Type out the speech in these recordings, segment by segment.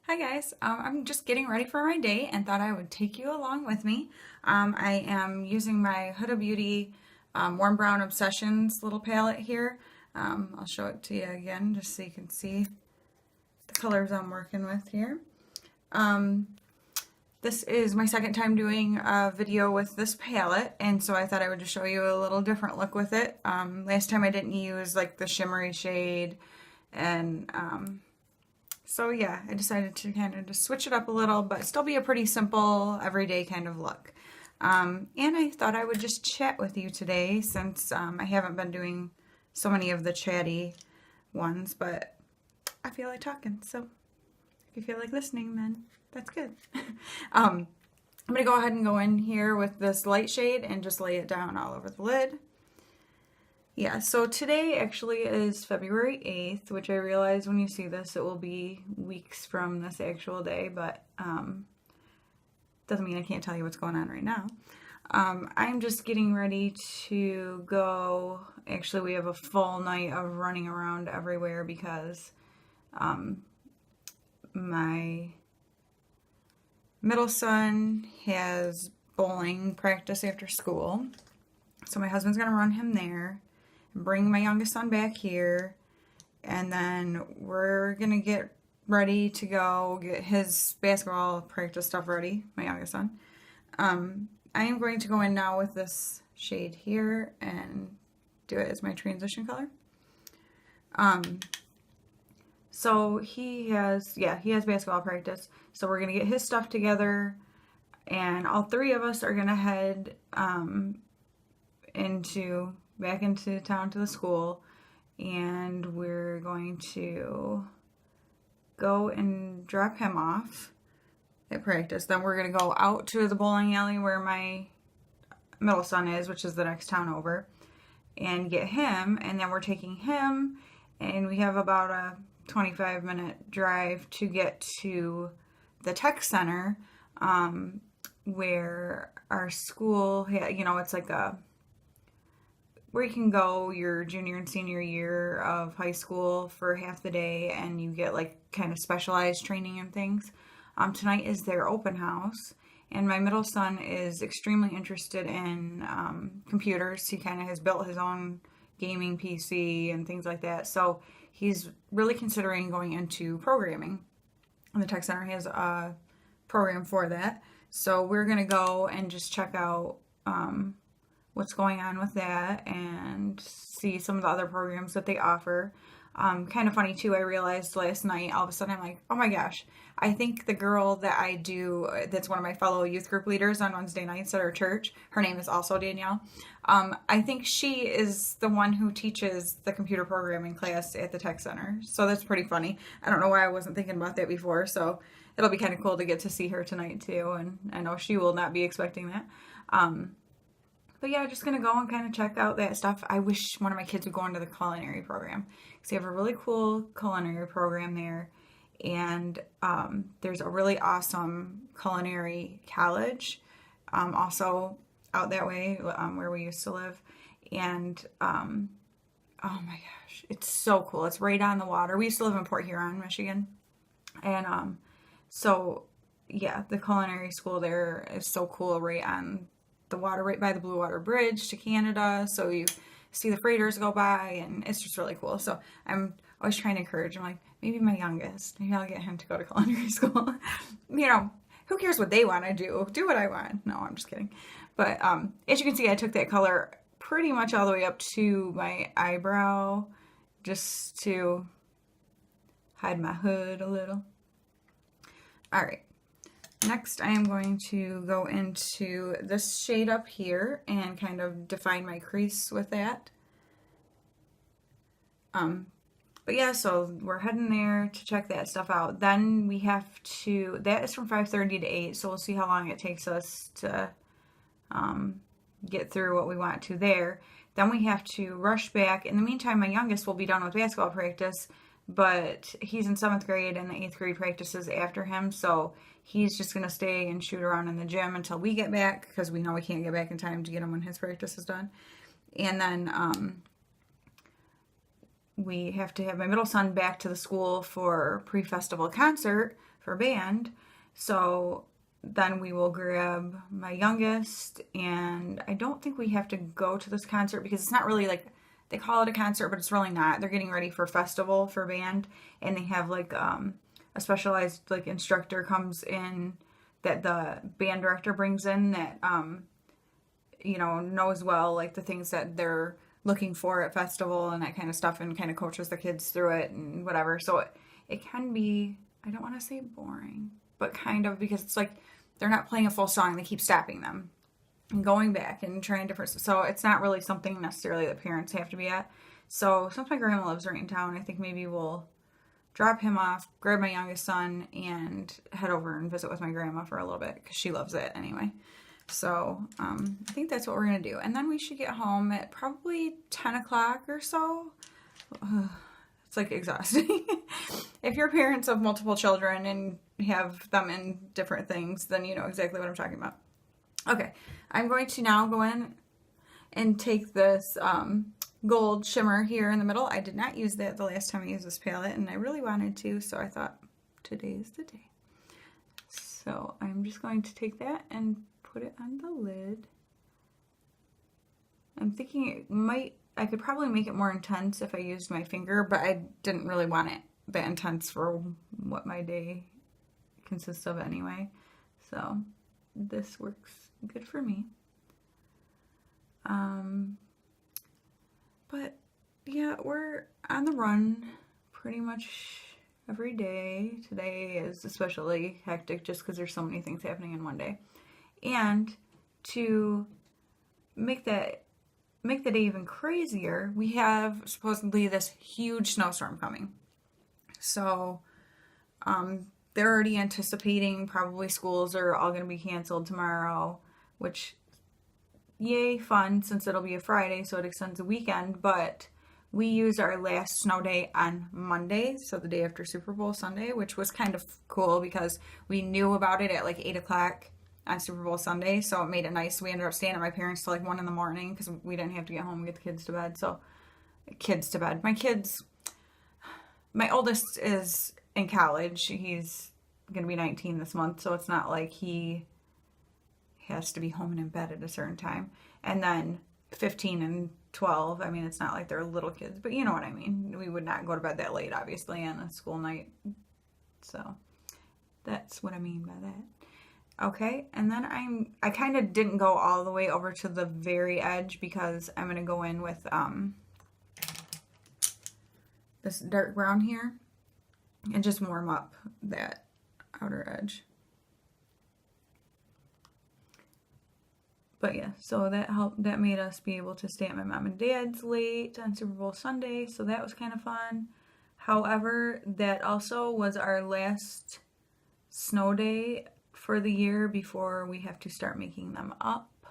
Hi guys, I'm just getting ready for my day and thought I would take you along with me. I am using my Huda Beauty Warm Brown Obsessions little palette here. I'll show it to you again just so you can see the colors I'm working with here. This is my second time doing a video with this palette, and so I thought I would just show you a little different look with it. Last time I didn't use like the shimmery shade, and so yeah, I decided to kind of just switch it up a little, but still be a pretty simple, everyday kind of look. And I thought I would just chat with you today since I haven't been doing so many of the chatty ones, but I feel like talking, so if you feel like listening, then that's good. I'm going to go ahead and go in here with this light shade and just lay it down all over the lid. Yeah, so today actually is February 8th, which I realize when you see this it will be weeks from this actual day, but doesn't mean I can't tell you what's going on right now. I'm just getting ready to go. Actually, we have a full night of running around everywhere because my middle son has bowling practice after school, so my husband's going to run him there. Bring my youngest son back here, and then we're gonna get ready to go get his basketball practice stuff ready, my youngest son. I am going to go in now with this shade here and do it as my transition color. So he has basketball practice, so we're gonna get his stuff together, and all three of us are gonna head back into town to the school, and we're going to go and drop him off at practice. Then we're going to go out to the bowling alley where my middle son is, which is the next town over, and get him, and then we're taking him, and we have about a 25-minute drive to get to the tech center, where our school, it's like where you can go your junior and senior year of high school for half the day, and you get like kind of specialized training and things. Tonight is their open house, and my middle son is extremely interested in computers. He kind of has built his own gaming PC and things like that, so he's really considering going into programming. And the tech center has a program for that, so we're gonna go and just check out what's going on with that and see some of the other programs that they offer. Kind of funny too, I realized last night, all of a sudden I'm like, oh my gosh, I think the girl that I do, that's one of my fellow youth group leaders on Wednesday nights at our church, her name is also Danielle. I think she is the one who teaches the computer programming class at the tech center. So that's pretty funny. I don't know why I wasn't thinking about that before, so it'll be kind of cool to get to see her tonight too, and I know she will not be expecting that. But yeah, just going to go and kind of check out that stuff. I wish one of my kids would go into the culinary program, because they have a really cool culinary program there. And there's a really awesome culinary college also out that way where we used to live. And oh my gosh, it's so cool. It's right on the water. We used to live in Port Huron, Michigan. And so yeah, the culinary school there is so cool, right on the water, right by the Blue Water Bridge to Canada, so you see the freighters go by, and it's just really cool. So I'm always trying to encourage him, like, maybe my youngest, maybe I'll get him to go to culinary school. Who cares what they want to do what I want. No, I'm just kidding. But as you can see, I took that color pretty much all the way up to my eyebrow, just to hide my hood a little. All right. Next, I am going to go into this shade up here and kind of define my crease with that. But yeah, so we're heading there to check that stuff out. Then we have to, that is from 5:30 to 8, so we'll see how long it takes us to get through what we want to there. Then we have to rush back. In the meantime, my youngest will be done with basketball practice, but he's in 7th grade and the 8th grade practices after him, so he's just going to stay and shoot around in the gym until we get back, because we know we can't get back in time to get him when his practice is done. And then we have to have my middle son back to the school for pre-festival concert for band. So then we will grab my youngest, and I don't think we have to go to this concert because it's not really like, they call it a concert, but it's really not. They're getting ready for festival for band, and they have like a specialized like instructor comes in that the band director brings in that knows well like the things that they're looking for at festival and that kind of stuff, and kind of coaches the kids through it and whatever. So it can be, I don't want to say boring, but kind of, because it's like they're not playing a full song. They keep stopping them and going back and trying different. So it's not really something necessarily that parents have to be at. So since my grandma lives right in town, I think maybe we'll drop him off, grab my youngest son, and head over and visit with my grandma for a little bit because she loves it anyway. So I think that's what we're going to do. And then we should get home at probably 10 o'clock or so. It's like exhausting. If you're parents of multiple children and have them in different things, then you know exactly what I'm talking about. Okay, I'm going to now go in and take this gold shimmer here in the middle. I did not use that the last time I used this palette, and I really wanted to, so I thought today is the day. So I'm just going to take that and put it on the lid. I'm thinking I could probably make it more intense if I used my finger, but I didn't really want it that intense for what my day consists of anyway. So this works good for me. But yeah, we're on the run pretty much every day. Today is especially hectic just because there's so many things happening in one day. And to make the day even crazier, we have supposedly this huge snowstorm coming. So they're already anticipating probably schools are all going to be canceled tomorrow, which yay, fun, since it'll be a Friday, so it extends the weekend. But we used our last snow day on Monday, so the day after Super Bowl Sunday, which was kind of cool because we knew about it at like 8 o'clock on Super Bowl Sunday, so it made it nice. We ended up staying at my parents till like 1 in the morning because we didn't have to get home and get the kids to bed. So, kids to bed. My oldest is in college. He's going to be 19 this month, so it's not like he has to be home and in bed at a certain time. And then 15 and 12, I mean, it's not like they're little kids, but you know what I mean. We would not go to bed that late, obviously, on a school night. So that's what I mean by that. Okay, and then I kind of didn't go all the way over to the very edge because I'm going to go in with this dark brown here and just warm up that outer edge. But yeah, so that made us be able to stay at my mom and dad's late on Super Bowl Sunday, so that was kind of fun. However, that also was our last snow day for the year before we have to start making them up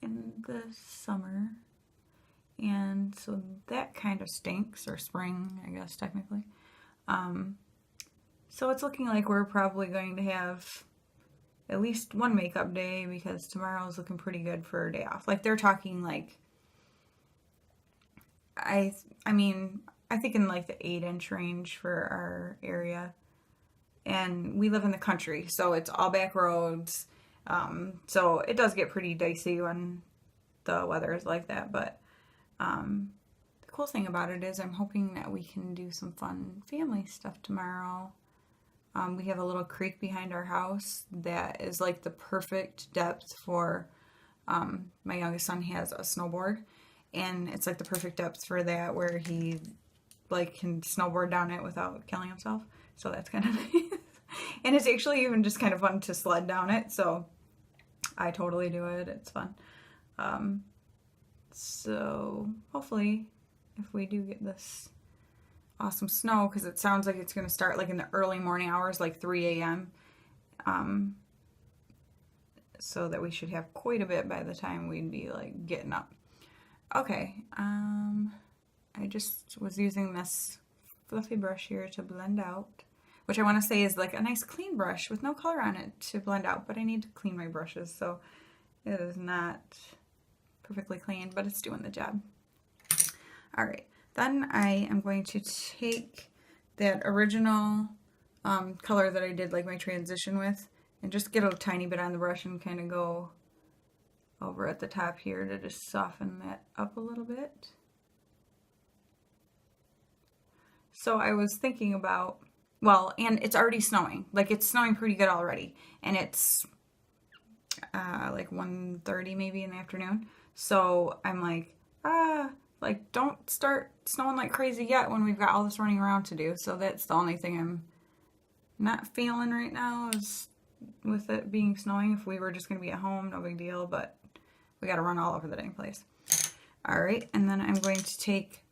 in the summer. And so that kind of stinks, or spring, I guess, technically. So it's looking like we're probably going to have at least one makeup day because tomorrow's looking pretty good for a day off. Like they're talking like, I think in like the 8-inch range for our area. And we live in the country, so it's all back roads. So it does get pretty dicey when the weather is like that. But the cool thing about it is I'm hoping that we can do some fun family stuff tomorrow. We have a little creek behind our house that is like the perfect depth for, my youngest son has a snowboard, and it's like the perfect depth for that where he like can snowboard down it without killing himself. So that's kind of nice. And it's actually even just kind of fun to sled down it. So I totally do it. It's fun. So hopefully if we do get this awesome snow, because it sounds like it's going to start like in the early morning hours, like 3 a.m. So that we should have quite a bit by the time we'd be like getting up. Okay. I just was using this fluffy brush here to blend out, which I want to say is like a nice clean brush with no color on it to blend out, but I need to clean my brushes, so it is not perfectly clean, but it's doing the job. All right, then I am going to take that original color that I did like my transition with, and just get a tiny bit on the brush and kind of go over at the top here to just soften that up a little bit. So I was thinking about, well, and it's already snowing. Like, it's snowing pretty good already, and it's like 1:30 maybe in the afternoon. So I'm like don't start snowing like crazy yet when we've got all this running around to do. So that's the only thing I'm not feeling right now, is with it being snowing. If we were just going to be at home, no big deal, but we got to run all over the dang place. All right, and then I'm going to take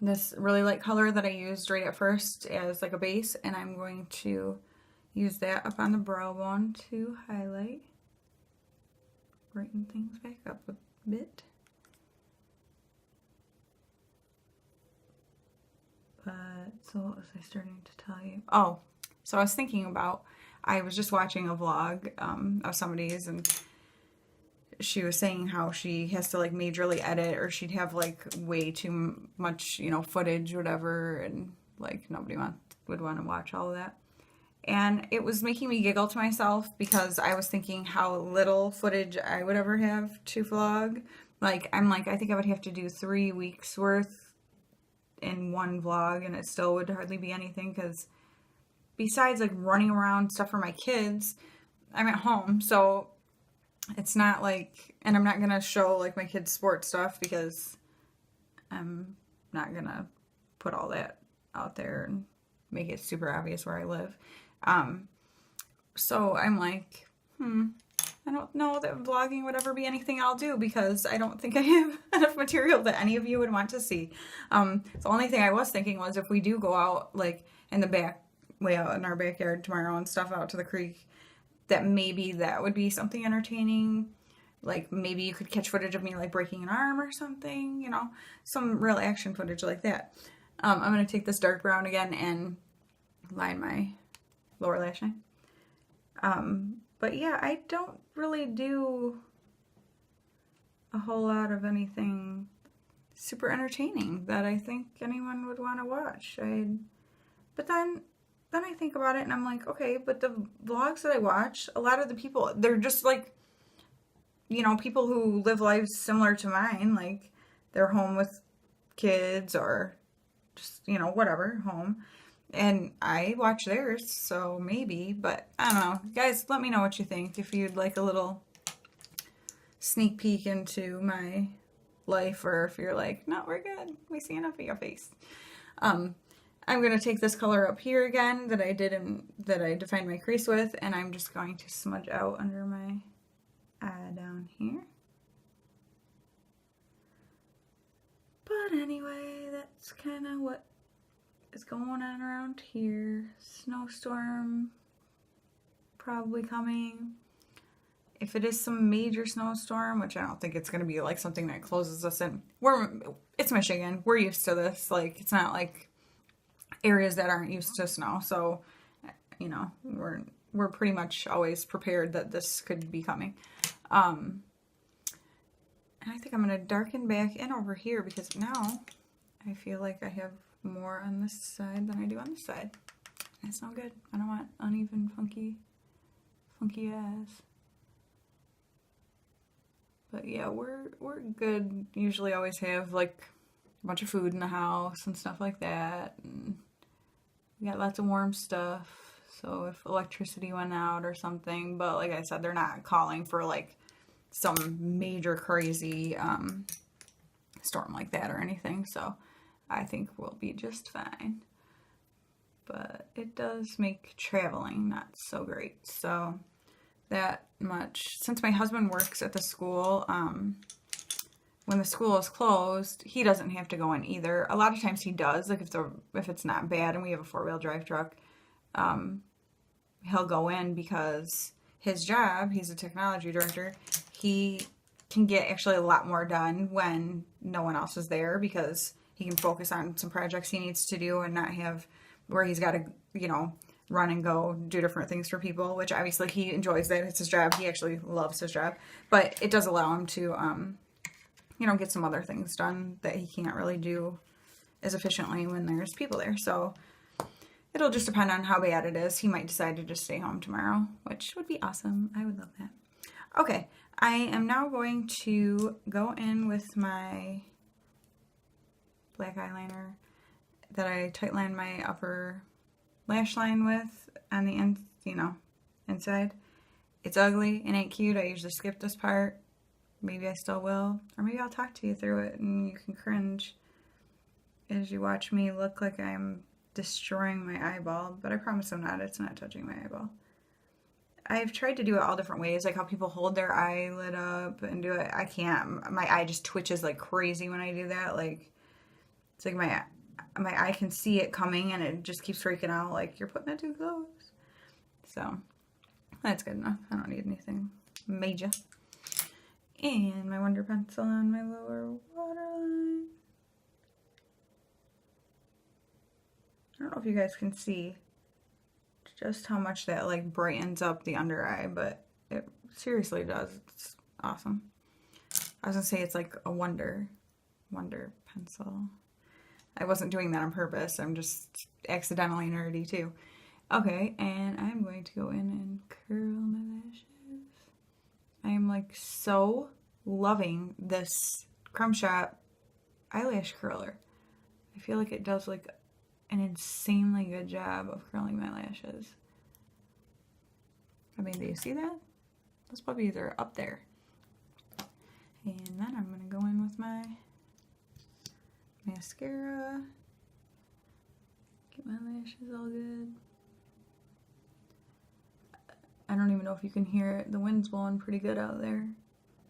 this really light color that I used right at first as like a base, and I'm going to use that up on the brow bone to highlight, brighten things back up a bit. But, so what was I starting to tell you? Oh, so I was thinking about, I was just watching a vlog of somebody's, and she was saying how she has to like majorly edit, or she'd have like way too much, you know, footage, whatever, and like nobody would want to watch all of that. And it was making me giggle to myself, because I was thinking how little footage I would ever have to vlog. Like, I'm like, I think I would have to do 3 weeks worth in one vlog, and it still would hardly be anything, because besides like running around stuff for my kids, I'm at home, so it's not like, and I'm not gonna show like my kids' sports stuff, because I'm not gonna put all that out there and make it super obvious where I live. So I'm like, I don't know that vlogging would ever be anything I'll do, because I don't think I have enough material that any of you would want to see. The only thing I was thinking was, if we do go out like in the back, way out in our backyard tomorrow and stuff, out to the creek, that maybe that would be something entertaining. Like, maybe you could catch footage of me like breaking an arm or something, you know, some real action footage like that. I'm going to take this dark brown again and line my lower lash line. But yeah, I don't really do a whole lot of anything super entertaining that I think anyone would want to watch. But then I think about it and I'm like, okay, but the vlogs that I watch, a lot of the people, they're just like, you know, people who live lives similar to mine. Like, they're home with kids, or just, you know, whatever, home. And I watch theirs, so maybe, but I don't know. Guys, let me know what you think. If you'd like a little sneak peek into my life, or if you're like, no, we're good, we see enough of your face. I'm going to take this color up here again that I did that I defined my crease with, and I'm just going to smudge out under my eye down here. But anyway, that's kind of what is going on around here. Snowstorm probably coming. If it is some major snowstorm, which I don't think it's going to be like something that closes us in. It's Michigan. We're used to this. Like, it's not like areas that aren't used to snow. So, you know, we're pretty much always prepared that this could be coming. And I think I'm going to darken back in over here, because now I feel like I have more on this side than I do on this side. That's not good. I don't want uneven, funky ass. But yeah, we're good. Usually always have like a bunch of food in the house and stuff like that. And we got lots of warm stuff. So if electricity went out or something, but like I said, they're not calling for like some major crazy storm like that or anything. So I think we'll be just fine. But it does make traveling not so great. So that much. Since my husband works at the school, when the school is closed, he doesn't have to go in either. A lot of times he does, like if it's not bad and we have a 4-wheel drive truck, he'll go in, because his job, he's a technology director, he can get actually a lot more done when no one else is there, because he can focus on some projects he needs to do and not have where he's got to, you know, run and go do different things for people, which obviously he enjoys that. It's his job. He actually loves his job, but it does allow him to, you know, get some other things done that he can't really do as efficiently when there's people there. So It'll just depend on how bad it is. He might decide to just stay home tomorrow, which would be awesome. I would love that. Okay, I am now going to go in with my black eyeliner that I tight lined my upper lash line with on the end, inside. It's ugly and ain't cute. I usually skip this part. Maybe I still will. Or maybe I'll talk to you through it and you can cringe as you watch me look like I'm destroying my eyeball. But I promise I'm not. It's not touching my eyeball. I've tried to do it all different ways, like how people hold their eyelid up and do it. I can't. My eye just twitches like crazy when I do that. Like, it's like my eye can see it coming and it just keeps freaking out like you're putting it too close. So that's good enough. I don't need anything major. And my Wonder Pencil on my lower waterline. I don't know if you guys can see just how much that like brightens up the under eye, but it seriously does. It's awesome. I was gonna say it's like a wonder pencil. I wasn't doing that on purpose. I'm just accidentally nerdy too. Okay, and I'm going to go in and curl my lashes. I am like so loving this Crumb Shop eyelash curler. I feel like it does like an insanely good job of curling my lashes. I mean, do you see that? Those puppies are up there. And then I'm gonna go in with my mascara. Get my lashes all good. I don't even know if you can hear it. The wind's blowing pretty good out there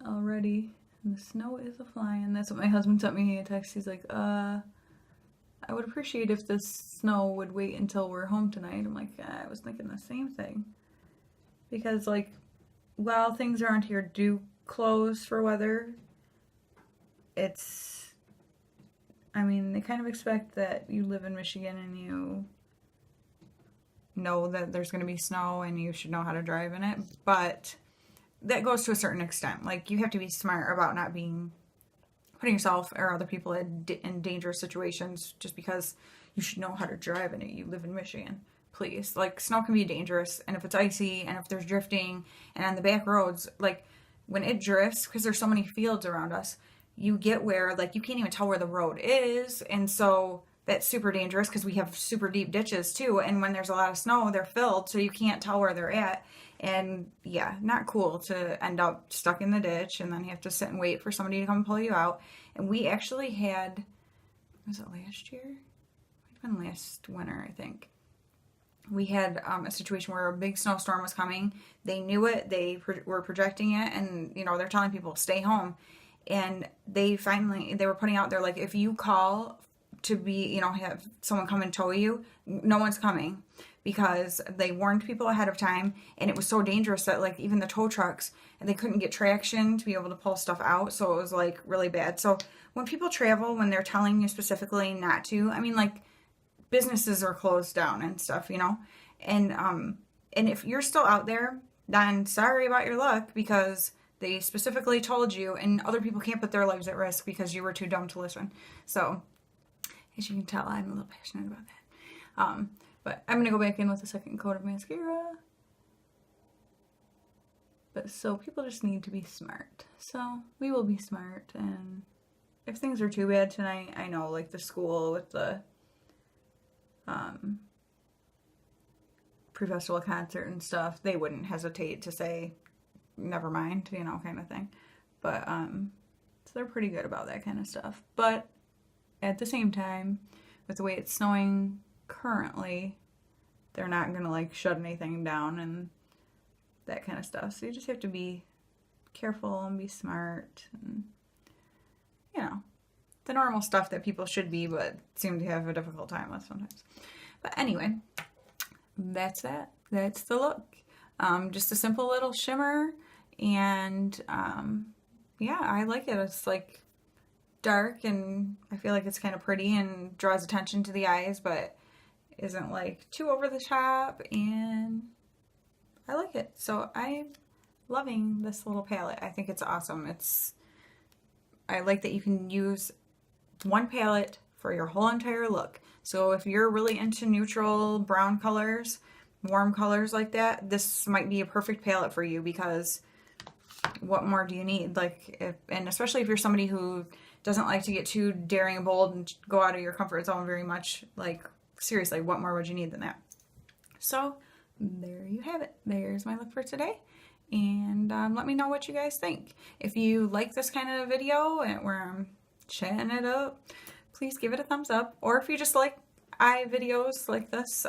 already. And the snow is a-flying. That's what my husband sent me a text. He's like, I would appreciate if this snow would wait until we're home tonight. I'm like, I was thinking the same thing. Because, like, while things around here do close for weather, it's, I mean, they kind of expect that you live in Michigan and you know that there's going to be snow and you should know how to drive in it. But that goes to a certain extent. Like, you have to be smart about not putting yourself or other people in dangerous situations just because you should know how to drive in it. You live in Michigan. Please. Like, snow can be dangerous, and if it's icy, and if there's drifting, and on the back roads, like, when it drifts, because there's so many fields around us, you get where, like, you can't even tell where the road is, and so that's super dangerous because we have super deep ditches, too, and when there's a lot of snow, they're filled, so you can't tell where they're at, and, yeah, not cool to end up stuck in the ditch, and then you have to sit and wait for somebody to come pull you out, and we actually had, was it last year? It might have been last winter, I think. We had a situation where a big snowstorm was coming. They knew it. They were projecting it, and they're telling people stay home. And they were putting out there like, if you call to be, have someone come and tow you, no one's coming, because they warned people ahead of time, and it was so dangerous that like even the tow trucks, and they couldn't get traction to be able to pull stuff out. So it was like really bad. So when people travel, when they're telling you specifically not to, I mean, like, businesses are closed down and stuff, and if you're still out there, then sorry about your luck, because they specifically told you, and other people can't put their lives at risk because you were too dumb to listen. So as you can tell, I'm a little passionate about that. But I'm gonna go back in with a second coat of mascara. But so people just need to be smart. So we will be smart, and if things are too bad tonight, I know, like the school with the pre-festival concert and stuff, they wouldn't hesitate to say never mind, kind of thing. But so they're pretty good about that kind of stuff. But at the same time, with the way it's snowing currently, they're not gonna like shut anything down and that kind of stuff. So you just have to be careful and be smart, and the normal stuff that people should be, but seem to have a difficult time with sometimes. But anyway, that's that. That's the look. Just a simple little shimmer, and yeah, I like it. It's like dark, and I feel like it's kind of pretty and draws attention to the eyes, but isn't like too over the top, and I like it. So I'm loving this little palette. I think it's awesome. I like that you can use one palette for your whole entire look. So if you're really into neutral brown colors, warm colors like that, this might be a perfect palette for you, because what more do you need? Like, and especially if you're somebody who doesn't like to get too daring and bold and go out of your comfort zone very much, like, seriously, what more would you need than that? So there you have it. There's my look for today. And let me know what you guys think. If you like this kind of video where I'm chatting it up, please give it a thumbs up. Or if you just like eye videos like this,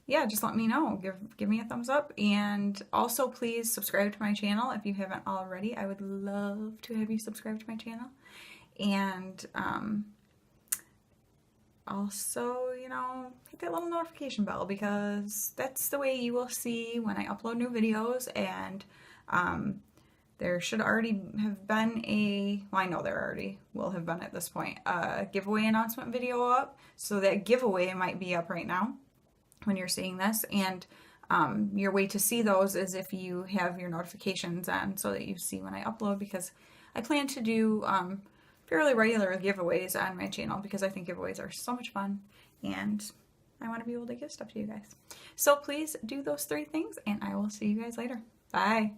yeah, just let me know. Give me a thumbs up. And also, please subscribe to my channel if you haven't already. I would love to have you subscribe to my channel. And also, you know, hit that little notification bell, because that's the way you will see when I upload new videos. And there should already have been well, I know there already will have been at this point, a giveaway announcement video up. So that giveaway might be up right now when you're seeing this. And your way to see those is if you have your notifications on, so that you see when I upload, because I plan to do fairly regular giveaways on my channel, because I think giveaways are so much fun and I want to be able to give stuff to you guys. So please do those 3 things, and I will see you guys later. Bye.